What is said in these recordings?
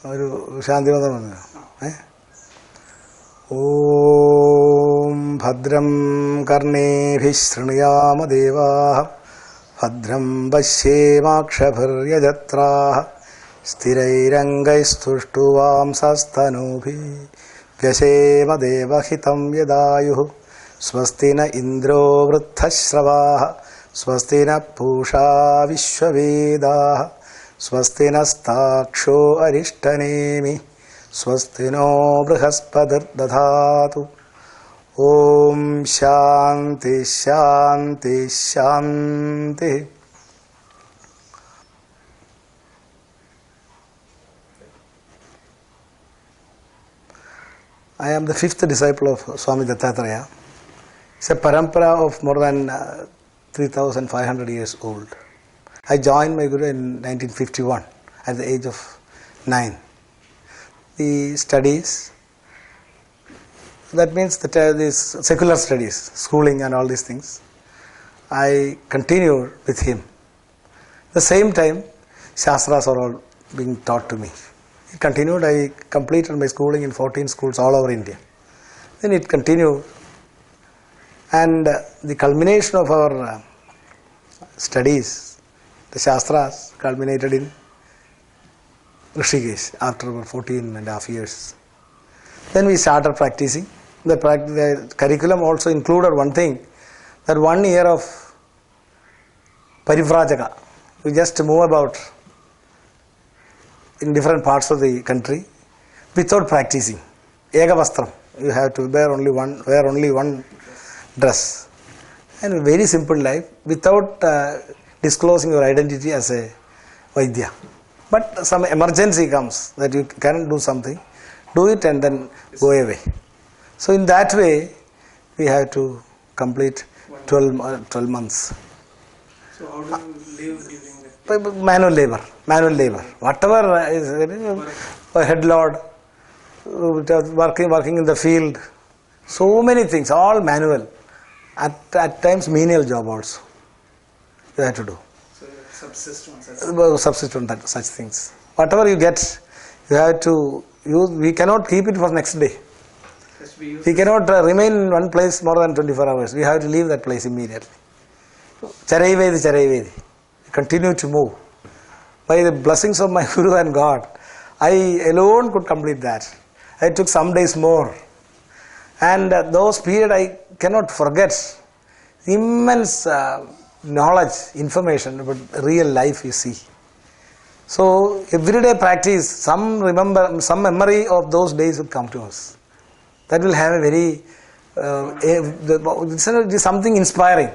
ഒരു ശാന്തിമതം വന്നു. ഓം ഭദ്രം കർണേഭിഃ ശൃണുയാമ ദേവാഃ ഭദ്രം പശ്യേമാക്ഷഭിർയജത്രാഃ സ്ഥിരൈരംഗൈസ്തുഷ്ടുവാംസസ്തനൂഭിः വ്യശേമ ദേവഹിതം യദായുः സ്വസ്തി ന ഇന്ദ്രോ വൃദ്ധശ്രവാः സ്വസ്തി ന പൂഷാ വിശ്വവേദാः സ്വസ്തി നസ്താക്ഷോ അരിഷ്ടനേമി സ്വസ്തി നോ ബൃഹസ്പതിർദധാതു. ഓം ശാന്തി ശാന്തി ശാന്തി. I am the fifth disciple of Swami Dattatreya. It's a parampara of more than 3,500 years old. I joined my Guru in 1951 at the age of 9. The studies, that means that these secular studies, schooling and all these things, I continued with him. At the same time, Shastras are all being taught to me. It continued. I completed my schooling in 14 schools all over India. Then it continued, and the culmination of our studies, the Shastras, culminated in Rishikesh after about 14 and a half years. Then we started practicing. The curriculum also included one thing, that 1 year of Parivrajaka. We just move about in different parts of the country without practicing. Ega vastram. You have to wear only one dress. And a very simple life without disclosing your identity as a Vaidya. But some emergency comes that you cannot do something, do it and then go away. So in that way, we have to complete 12 months. So how do you live during that? Manual labor. Whatever is a head lord, working in the field, so many things, all manual. At times menial job also you have to do. So subsistence. Such things. Whatever you get, you have to use. We cannot keep it for next day. We cannot remain in one place more than 24 hours. We have to leave that place immediately. Charayvedi. Continue to move. By the blessings of my Guru and God, I alone could complete that. I took some days more. And those periods I cannot forget. Immense knowledge, information about real life you see. So everyday practice, some memory of those days will come to us. That will have a very, it is something inspiring.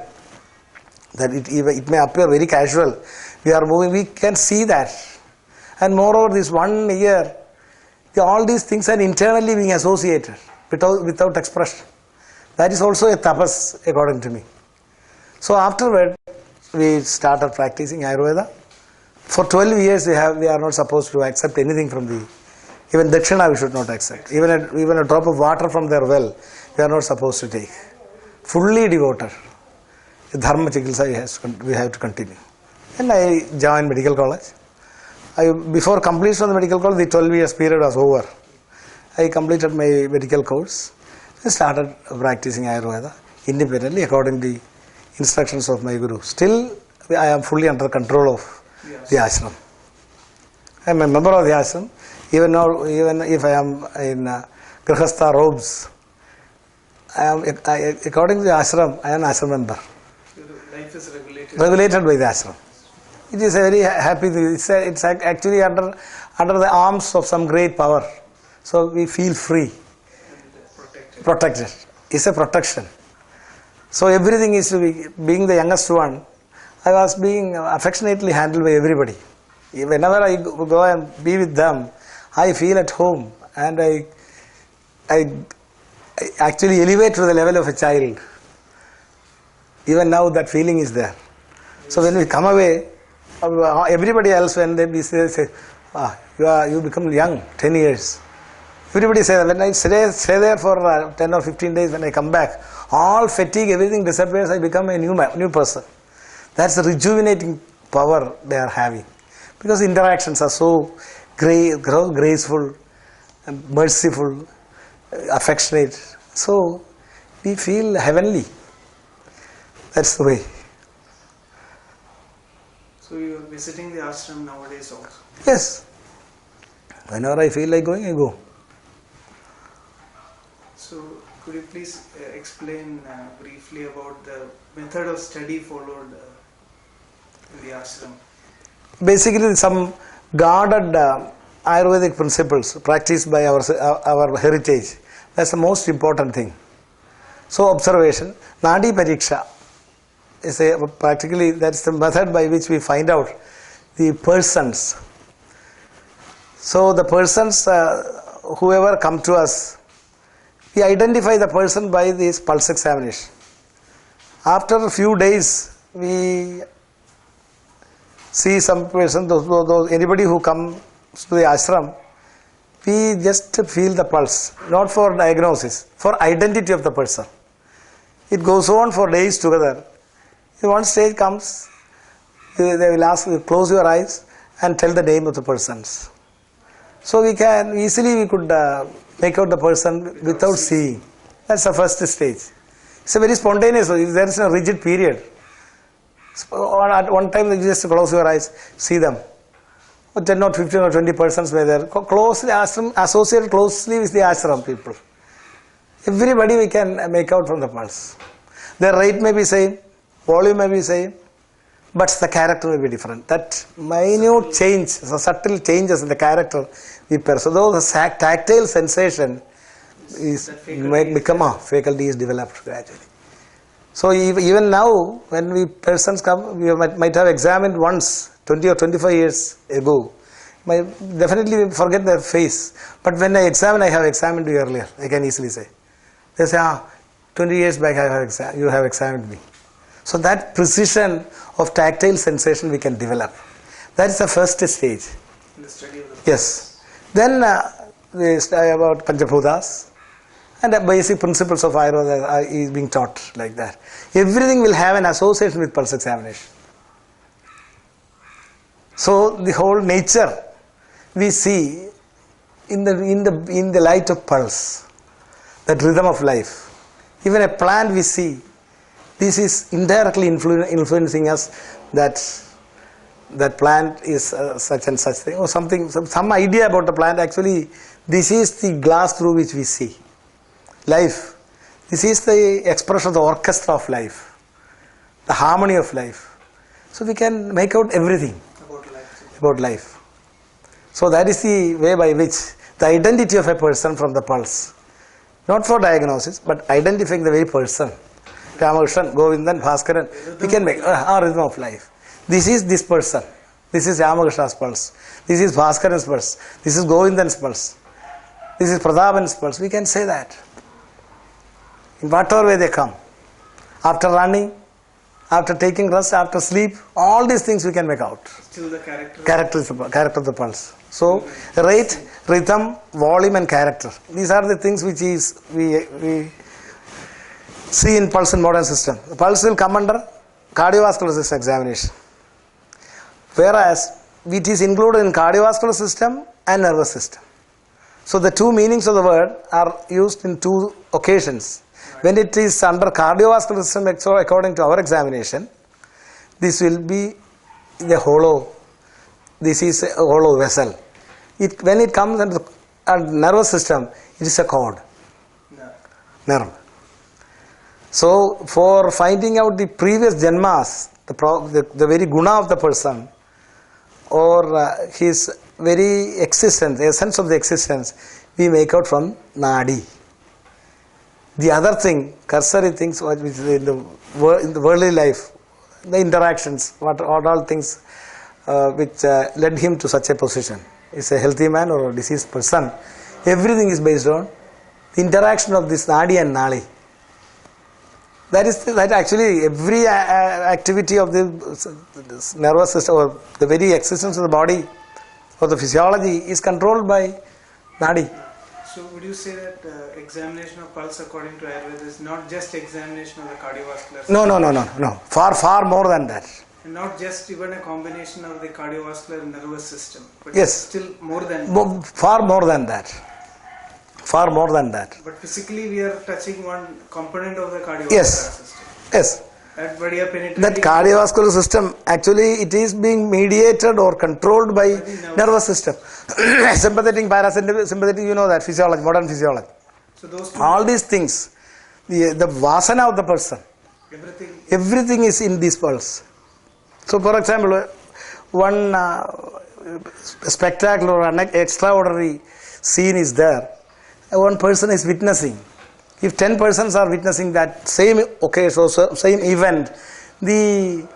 That it may appear very casual. We are moving, we can see that. And moreover, this 1 year, all these things are internally being associated without expression. That is also a tapas according to me. So afterward, we started practicing Ayurveda. For 12 years, we are not supposed to accept anything from even Dakshina we should not accept. Even a drop of water from their well, we are not supposed to take. Fully devoted. Dharma Chikitsa we have to continue. And I joined medical college. Before completion of the medical college, the 12 years period was over. I completed my medical course and started practicing Ayurveda independently according to the instructions of my Guru. Still, I am fully under control of the ashram. I am a member of the ashram. Even if I am in Grihastha robes, according to the ashram, I am an ashram member. Life is Regulated by the ashram. It is a very happy thing. It's actually under the arms of some great power. So we feel free. Protected. It's a protection. So everything is to be, being the youngest one, I was being affectionately handled by everybody. Whenever I go and be with them, I feel at home and I actually elevate to the level of a child. Even now that feeling is there. So when we come away, everybody else, when they say you become young, 10 years. Everybody says that when I stay there for 10 or 15 days, when I come back, all fatigue, everything disappears, I become a new person. That's the rejuvenating power they are having. Because interactions are so graceful, merciful, affectionate. So we feel heavenly. That's the way. So you are visiting the ashram nowadays also. Yes. Whenever I feel like going, I go. So could you please explain briefly about the method of study followed in the ashram? Basically, some guarded Ayurvedic principles practiced by our heritage. That's the most important thing. So observation, Nadi Pariksha is practically that's the method by which we find out the persons. So the persons, whoever come to us, we identify the person by this pulse examination. After a few days, we see some person, anybody who comes to the ashram, we just feel the pulse, not for diagnosis, for identity of the person. It goes on for days together. If one stage comes, they will ask you, close your eyes and tell the name of the persons. So we could make out the person without seeing. That's the first stage. It's a very spontaneous, there is no rigid period. So at one time you just close your eyes, see them. 10 or 15 or 20 persons were there. Closely ashram, associated closely with the ashram people. Everybody we can make out from the pulse. Their rate may be same, volume may be same, but the character may be different. That minute change, the subtle changes in the character we perceive. So the tactile sensation is faculty is developed gradually. So even now, when persons come, we might have examined once, 20 or 25 years ago. Definitely forget their face. But when I have examined you earlier, I can easily say. They say, 20 years back you have examined me. So that precision of tactile sensation we can develop. That is the first stage. In the study of the Yes. Then we study about Panchabhutas and the basic principles of Ayurveda is being taught like that. Everything will have an association with pulse examination. So the whole nature we see in the light of pulse, that rhythm of life. Even a plant we see, this is indirectly influencing us that plant is such and such thing or something, some idea about the plant. Actually, this is the glass through which we see life. This is the expression of the orchestra of life, the harmony of life. So we can make out everything about life. So that is the way by which the identity of a person from the pulse, not for diagnosis, but identifying the very person. Ramakrishnan, Govindan, Bhaskaran, we can make our rhythm of life. This is this person. This is Ramakrishna's pulse. This is Bhaskaran's pulse. This is Govindan's pulse. This is Prathapan's pulse. We can say that. In whatever way they come. After running, after taking rest, after sleep, all these things we can make out. Still the character Character of the pulse. So, rate, rhythm, volume and character. These are the things which we see in pulse in modern system. The pulse will come under cardiovascular system examination. Whereas, it is included in cardiovascular system and nervous system. So, the two meanings of the word are used in two occasions. When it is under cardiovascular system, according to our examination, this will be the hollow. This is a hollow vessel. When it comes under the nervous system, it is a cord. Nerve. So, for finding out the previous janmas, the very guna of the person, or his very existence, the essence of the existence, we make out from nadi. The other thing, cursory things which is in the worldly life, the interactions, what all things which led him to such a position. Is a healthy man or a diseased person. Everything is based on the interaction of this nadi and nali. That actually every activity of the nervous system or the very existence of the body or the physiology is controlled by nadi. So would you say that examination of pulse according to Ayurveda is not just examination of the cardiovascular system? No. Far more than that. And not just even a combination of the cardiovascular and nervous system, but Yes. still more than. Far more than that. Far more than that. But physically, we are touching one component of the cardiovascular Yes. system. Yes. That body are penetrating. That cardiovascular system, actually it is being mediated or controlled by nervous system. Sympathetic, parasympathetic, you know that physiology, modern physiology. So those two, All these things, the vasana of the person, everything is in this pulse. So for example, one spectacular or extraordinary scene is there. One person is witnessing. If 10 persons are witnessing that same occasion or same event, the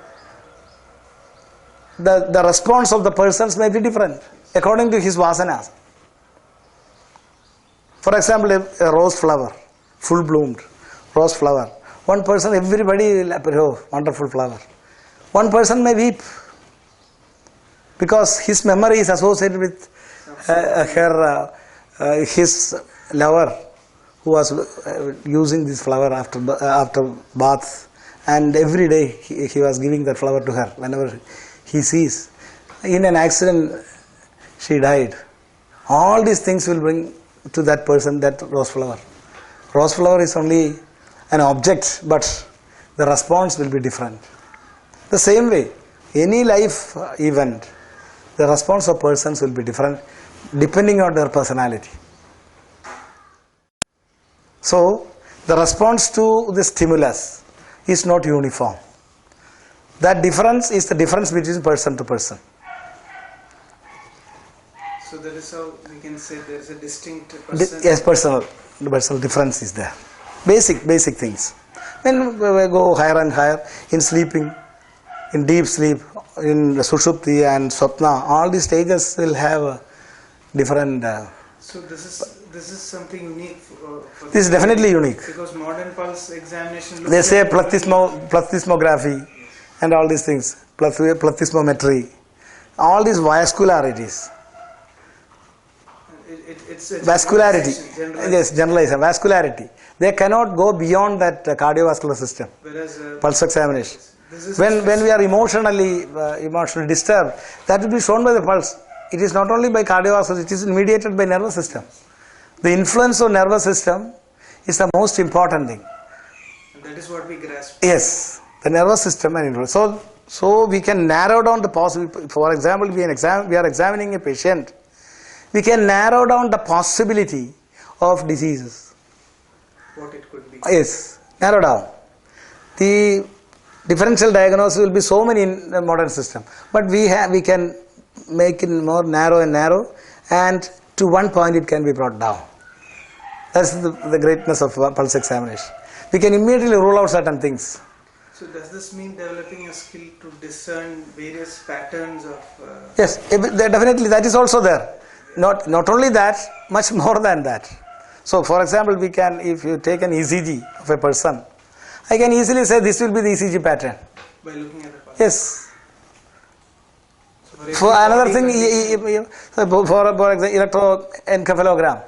response of the persons may be different according to his vasanas. For example, a rose flower, full bloomed rose flower. One person, everybody will appreciate, oh, wonderful flower. One person may weep because his memory is associated with his lover, who was using this flower after bath, and every day he was giving that flower to her whenever he sees. In an accident, she died. All these things will bring to that person that rose flower. Rose flower is only an object, but the response will be different. The same way, any life event, the response of persons will be different depending on their personality. So, the response to the stimulus is not uniform. That difference is the difference between person to person. So that is how we can say there is a distinct person. Yes, personal difference is there. Basic things. When we go higher and higher in sleeping, in deep sleep, in sushupti and swapna, all these stages will have a different. So this is something unique. For This is definitely unique. Because modern pulse examination. They say plethysmography and all these things, plethysmometry, all these vascularities. It's a Vascularity, generalization. yes, generalization, vascularity. They cannot go beyond that cardiovascular system. Whereas Pulse examination. this is When we are emotionally disturbed, that will be shown by the pulse. It is not only by cardiovascular, it is mediated by nervous system. The influence of nervous system is the most important thing. and that is what we grasp. Yes, the nervous system and influence. So we can narrow down the possibility. For example, we are examining a patient. We can narrow down the possibility of diseases. What it could be. Yes, narrow down. The differential diagnosis will be so many in the modern system, but we can make it more narrow and narrow, and to one point it can be brought down. That's the greatness of pulse examination. We can immediately rule out certain things. So does this mean developing a skill to discern various patterns of? Yes, definitely that is also there. Not only that, much more than that. So, for example, we can, if you take an ECG of a person, I can easily say this will be the ECG pattern. By looking at the pulse. Yes. So For another thing, for example, electroencephalogram,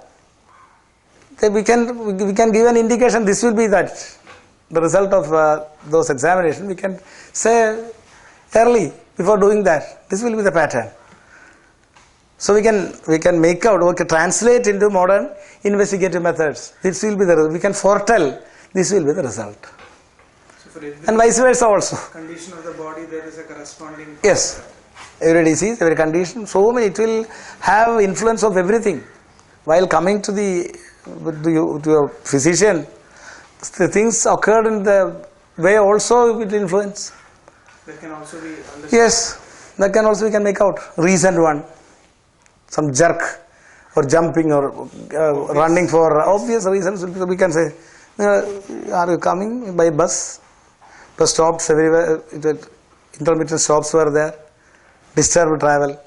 we can give an indication. This will be that the result of those examinations. We can say early before doing that. This will be the pattern. So we can make out, we can translate into modern investigative methods. This will be we can foretell. This will be the result. So for every And vice versa also. condition of the body, there is a corresponding. Yes. Every disease, every condition, so many, it will have influence of everything. While coming to your physician, the things occurred in the way also it will influence. That can also be understood. Yes, that can also we can make out. Recent one, some jerk or jumping or running for obvious reasons. We can say, are you coming by bus? Bus stops everywhere. Intermittent stops were there. Disturbed travel.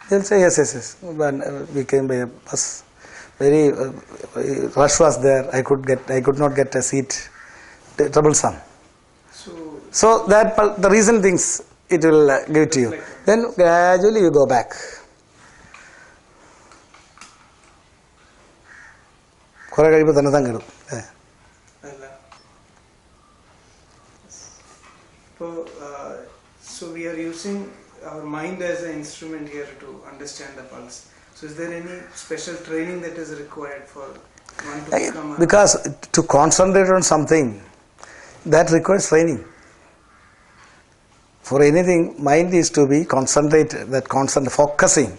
They'll say yes. When we came by a bus, very rush was there. I could not get a seat. Troublesome. So that the reason things it will give to you. Then gradually you go back. കുറെ കഴിയുമ്പോൾ തന്നെ തങ്ങിടും. So we are using our mind as an instrument here to understand the pulse. So is there any special training that is required for one to become a... Because to concentrate on something, that requires training. For anything, mind is to be concentrated, that constant focusing.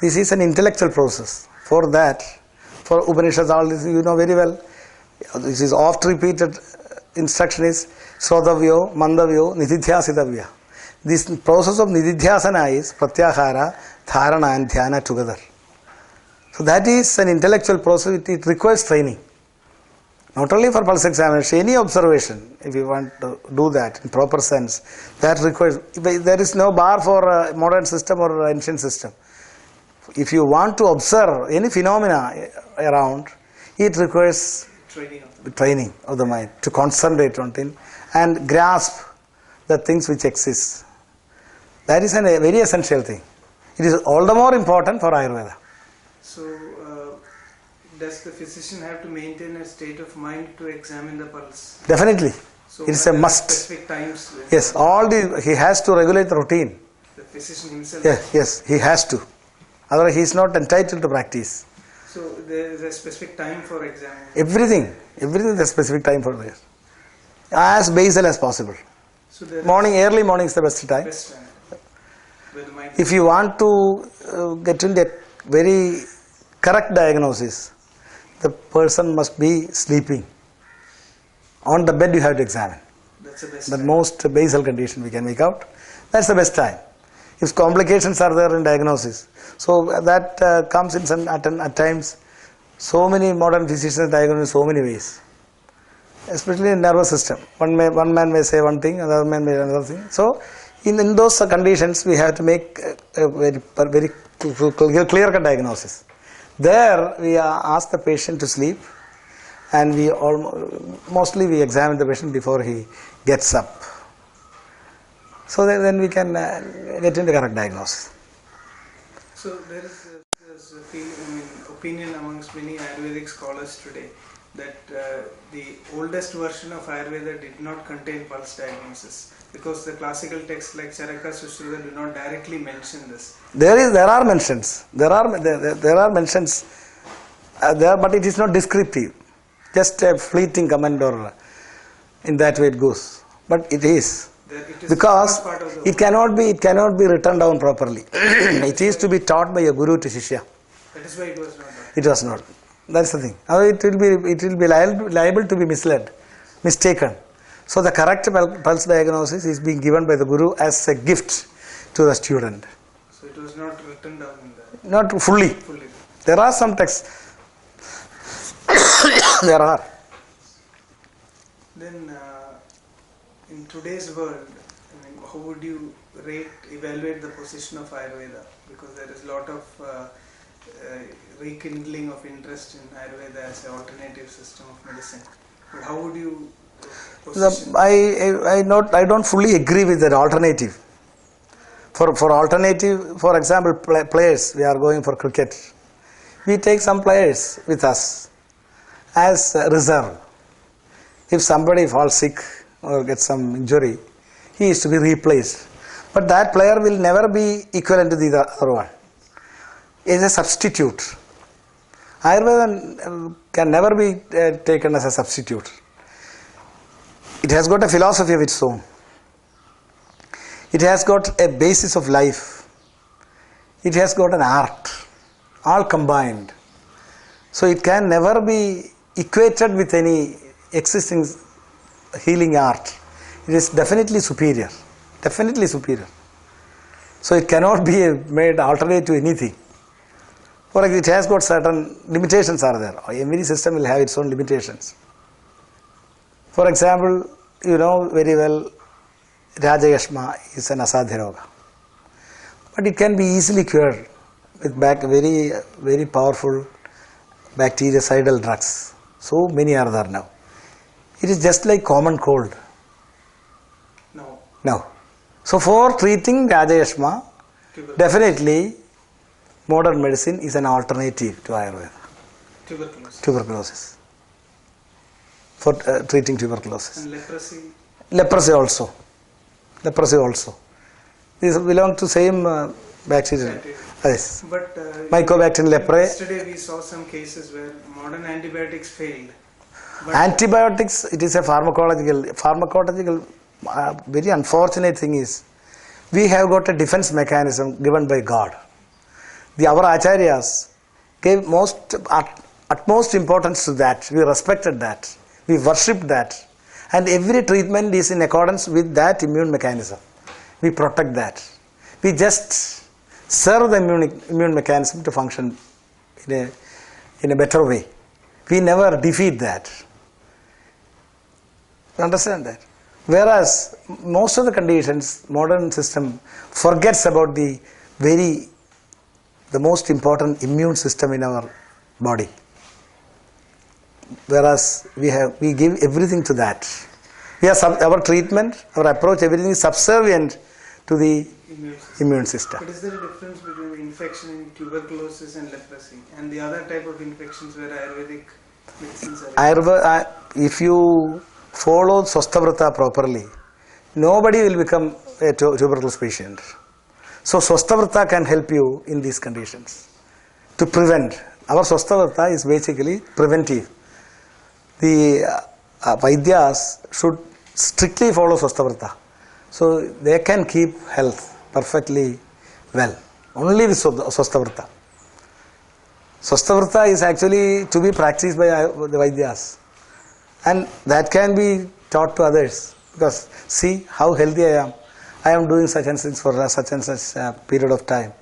This is an intellectual process. For that, for Upanishads, all this you know very well. This is oft repeated instruction is Srodhavyo, Mandavyo, Nididhyasitavya. This process of Nididhyasana is Pratyahara, Dharana and Dhyana together. So that is an intellectual process, it requires training. Not only for pulse examination, any observation, if you want to do that in proper sense, that requires, there is no bar for a modern system or ancient system. If you want to observe any phenomena around, it requires training of the mind to concentrate on things and grasp the things which exist. That is a very essential thing. It is all the more important for Ayurveda. So, does the physician have to maintain a state of mind to examine the pulse? Definitely. So it is a must. Specific times? Yes, he has to regulate the routine. The physician himself? Yes, he has to. Otherwise, he is not entitled to practice. So, there is a specific time for examining? Everything is a specific time for this. As basal as possible. So early morning is the best time. Best time. Where the mind If you want to get into a very correct diagnosis, the person must be sleeping. On the bed you have to examine. That's the best The time. most basal condition we can make out. That's the best time. If complications are there in diagnosis, so that comes in at times. So many modern physicians diagnose in so many ways, especially in nervous system. One man may say one thing, another man may say another thing. So, in those conditions, we have to make a very clear-cut diagnosis. There, we ask the patient to sleep, and mostly we examine the patient before he gets up. So then we can get into correct diagnosis. So there is a opinion amongst many Ayurvedic scholars today that the oldest version of Ayurveda did not contain pulse diagnosis because the classical texts like Charaka, Sushruta do not directly mention this. There are mentions. There are mentions there, but it is not descriptive. Just a fleeting comment or in that way it goes. But it is. Because it cannot be written down properly. It is to be taught by a guru to Shishya. That is why it was not done. It was not. That's the thing. It will be liable to be mistaken. So the correct pulse diagnosis is being given by the guru as a gift to the student. So it was not written down in the... Not fully. There are some texts. There are. Then in today's world, how would you evaluate the position of Ayurveda? Because there is a lot of rekindling of interest in Ayurveda as an alternative system of medicine. But how would you position? I don't fully agree with that alternative. For alternative, for example, players, we are going for cricket. We take some players with us as reserve. If somebody falls sick or gets some injury, he is to be replaced. But that player will never be equivalent to the other one. It is a substitute. Ayurveda can never be taken as a substitute. It has got a philosophy of its own. It has got a basis of life. It has got an art, all combined. So it can never be equated with any existing healing art. It is definitely superior. Definitely superior. So it cannot be made alternate to anything. For example, it has got certain limitations are there. Every system will have its own limitations. For example, you know very well, Rajayashma is an asadhya roga. But it can be easily cured with very, very powerful bactericidal drugs. So many are there now. It is just like common cold. No. So for treating Rajayashma, definitely modern medicine is an alternative to Ayurveda. Tuberculosis. For treating tuberculosis. And leprosy? Leprosy also. These belong to same bacteria. Bacteria. Yes. But Mycobacterium leprae. yesterday we saw some cases where modern antibiotics failed. But Antibiotics, it is a pharmacological very unfortunate thing is, we have got a defense mechanism given by God. Our acharyas gave utmost importance to that. We respected that. We worshipped that. And every treatment is in accordance with that immune mechanism. We protect that. We just serve the immune mechanism to function in a better way. We never defeat that. You understand that? Whereas most of the conditions, modern system forgets about the most important immune system in our body. Whereas we give everything to that. Our treatment, our approach, everything is subservient to the immune system. But is there a difference between infection in tuberculosis and leprosy and the other type of infections where Ayurvedic medicines are? If you follow Swastavrata properly, nobody will become a tuberculosis patient. So Swastavrata can help you in these conditions to prevent. Our Swastavrata is basically preventive. The Vaidyas should strictly follow Swastavrata. So they can keep health perfectly well. Only with Swastavrata. Swastavrata is actually to be practiced by the Vaidyas. And that can be taught to others. Because see how healthy I am. I am doing such and such for such and such period of time.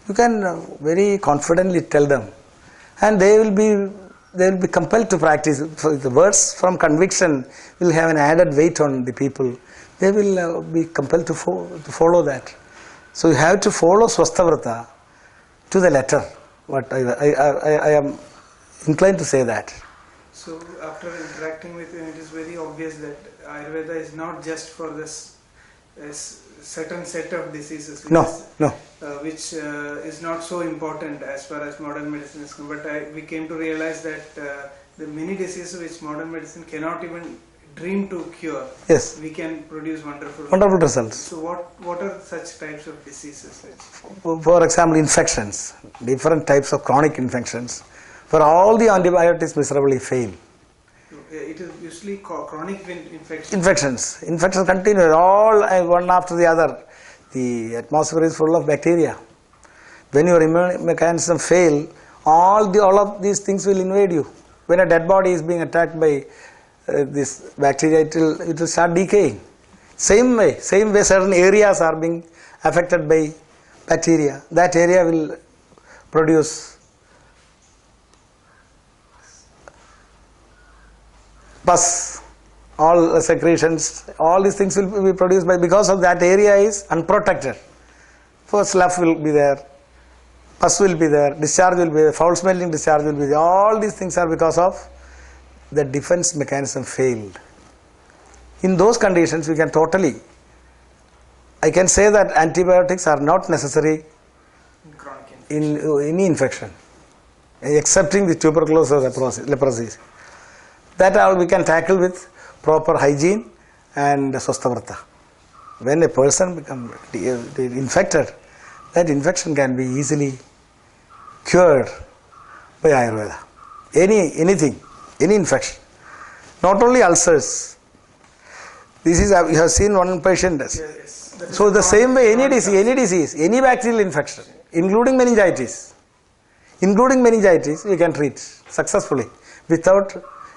You can very confidently tell them. And they will be compelled to practice. The words from conviction will have an added weight on the people. They will be compelled to follow that. So you have to follow Swastavrata to the letter. What I am inclined to say that. So after interacting with you, it is very obvious that Ayurveda is not just for this certain set of diseases. Which is not so important as far as modern medicine is concerned. But we came to realize that the many diseases which modern medicine cannot even dream to cure, yes, we can produce wonderful results. So what are such types of diseases? For example, infections, different types of chronic infections. For all the antibiotics miserably fail. It is usually chronic infections. Infections continue all one after the other. The atmosphere is full of bacteria. When your immune mechanism fail, all of these things will invade you. When a dead body is being attacked by this bacteria, it will start decaying. Same way certain areas are being affected by bacteria. That area will produce pus, all secretions, all these things will be produced because of that area is unprotected. First slough will be there, pus will be there, discharge will be there, foul smelling discharge will be there. All these things are because of the defense mechanism failed. In those conditions, we can I can say that antibiotics are not necessary in any infection, excepting the tuberculosis or leprosy. That all we can tackle with proper hygiene and Swastavrata. When a person becomes infected, that infection can be easily cured by Ayurveda. Anything, any infection. Not only ulcers. This is, you have seen one patient does. Yes. So the same way, any disease, any bacterial infection, including meningitis, we can treat successfully without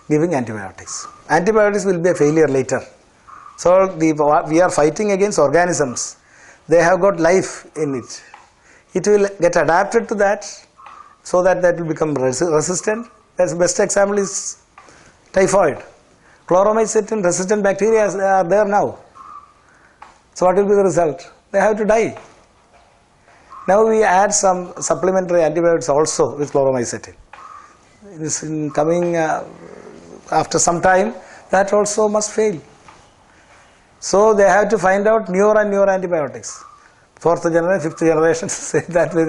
giving antibiotics. Antibiotics will be a failure later. So we are fighting against organisms. They have got life in it. It will get adapted to that so that will become resistant. The best example is typhoid. Chloromycetin resistant bacteria are there now. So what will be the result? They have to die. Now we add some supplementary antibiotics also with chloromycetin. This in coming after some time, that also must fail. So they have to find out newer and newer antibiotics. 4th generation, 5th generation, say that way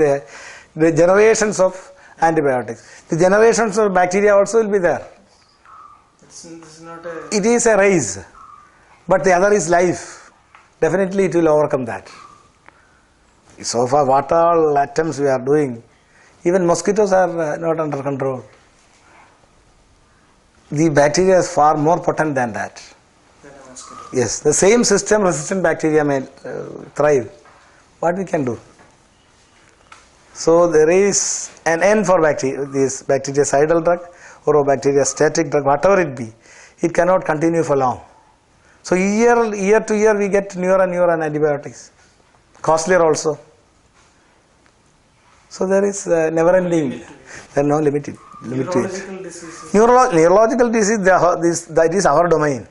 the generations of antibiotics. The generations of bacteria also will be there. It is a race, but the other is life. Definitely it will overcome that. So far, what all attempts we are doing, even mosquitoes are not under control. The bacteria is far more potent than that. Then a mosquito. Yes, the same system resistant bacteria may thrive. What we can do? So there is an end for bacteria, this bactericidal drug or a bacteriostatic drug, whatever it be. It cannot continue for long. So year to year we get newer and newer antibiotics. Costlier also. So there is never ending. There is no limit to it. Neurological diseases. Neurological disease, that is our domain.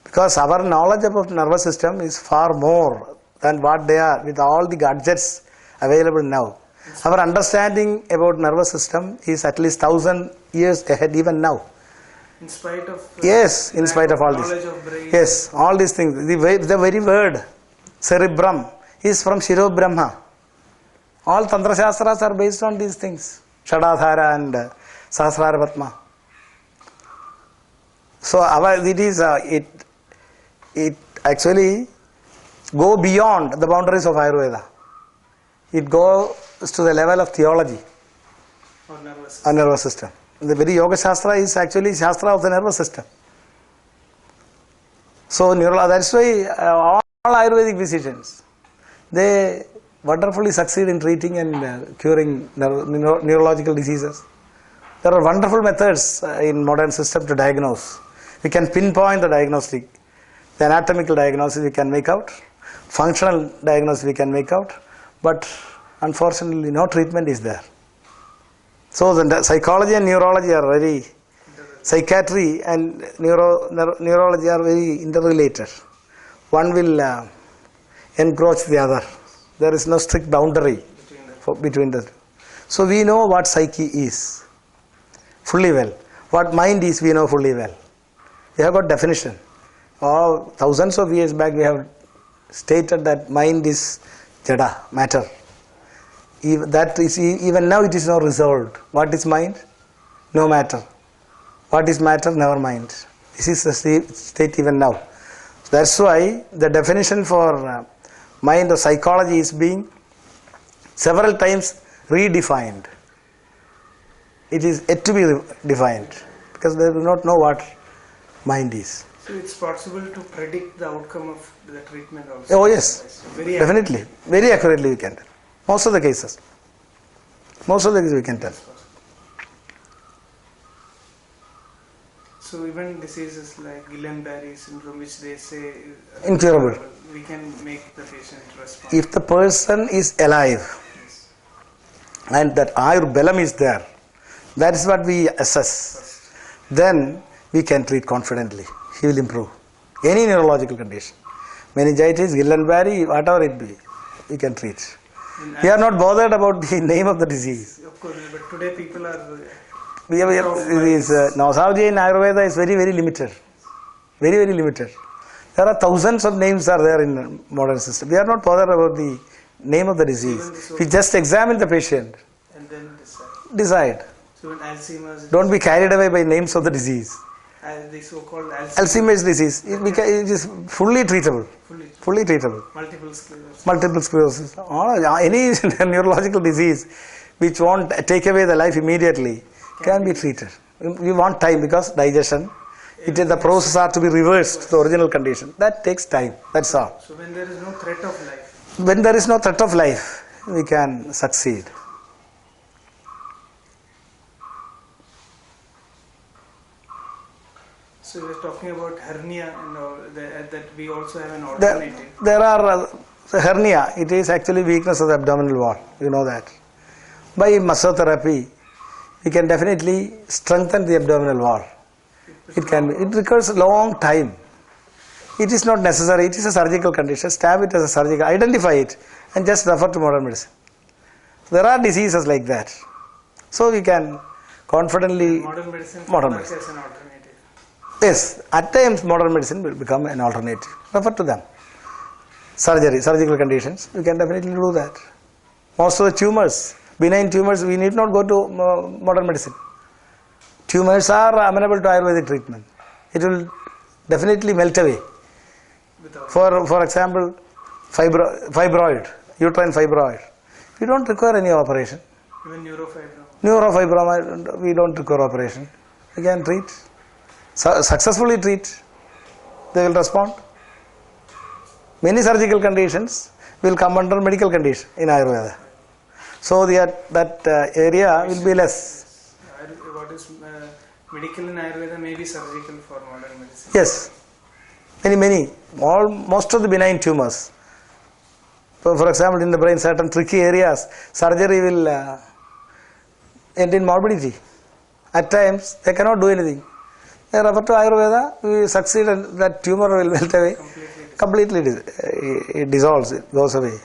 Because our knowledge about nervous system is far more than what they are with all the gadgets available now. Our understanding about nervous system is at least 1,000 years ahead even now. In spite of Yes, in spite of all knowledge this. of brain. Yes, all these things. The very word cerebrum is from Shiro Brahma. All Tantra Shastras are based on these things. Shadadhara and Sahasrara Patma. So it actually go beyond the boundaries of Ayurveda. It goes to the level of theology Or nervous. or nervous system. The very Yoga Shastra is actually Shastra of the nervous system. So that's why all Ayurvedic physicians, they wonderfully succeed in treating and curing neurological diseases. There are wonderful methods in modern system to diagnose. We can pinpoint the diagnostic, the anatomical diagnosis we can make out, functional diagnosis we can make out, but unfortunately no treatment is there. So the psychology and neurology are very, psychiatry and neurology are very interrelated. One will encroach the other. There is no strict boundary between the two. So we know what psyche is fully well. What mind is, we know fully well. We have got definition. Thousands of years back we have stated that mind is jada, matter. Even now it is not resolved. What is mind? No matter. What is matter? Never mind. This is the state even now. That's why the definition for mind or psychology is being several times redefined. It is yet to be defined because they do not know what mind is. So it's possible to predict the outcome of the treatment also. Oh yes, Very definitely, very accurately we can tell. Most of the cases we can tell. So even diseases like Guillain-Barré syndrome, which they say Incurable. we can make the patient respond. If the person is alive Yes. and that Ayurbelam is there, that is what we assess. Then we can treat confidently. He will improve. Any neurological condition, meningitis, Guillain-Barré, whatever it be, we can treat. We are not bothered about the name of the disease. Of course, but today people are Nosology in Ayurveda is very, very limited. Very, very limited. There are thousands of names are there in modern system. We are not bothered about the name of the disease. We just examine the patient. and then Decide. So in Alzheimer's, Don't be carried away by names of the disease. the so-called Alzheimer's disease, it is fully treatable. Fully treatable. multiple sclerosis. Multiple sclerosis. Any neurological disease which won't take away the life immediately can be treated. We want time because digestion, the process are to be reversed to the original condition. That takes time. That's all. So when there is no threat of life, When there is no threat of life, we can succeed. so we are talking about hernia and all that we also have an alternative. There are hernia. It is actually weakness of the abdominal wall. You know that. By mesotherapy, we can definitely strengthen the abdominal wall. It requires a long time. It is not necessary. It is a surgical condition. Stab it as a surgical. Identify it and just refer to modern medicine. There are diseases like that. So we can confidently. Modern medicine Modern works medicine. as an alternative. Yes, at times modern medicine will become an alternative. Refer to them. Surgical conditions, we can definitely do that. Most of the tumors, benign tumors, we need not go to modern medicine. Tumors are amenable to Ayurvedic treatment. It will definitely melt away. Without For example, fibroid, uterine fibroid. We don't require any operation. Even neurofibroma. Neurofibroma, we don't require operation. We can treat, successfully treat. They will respond. Many surgical conditions will come under medical condition in Ayurveda. So that area will be less. What is medical in Ayurveda may be surgical for modern medicine. Yes. Many. Most of the benign tumors. For example, in the brain, certain tricky areas, surgery will end in morbidity. At times, they cannot do anything. They refer to Ayurveda, we succeed and that tumor will melt away. Completely it dissolves, it goes away.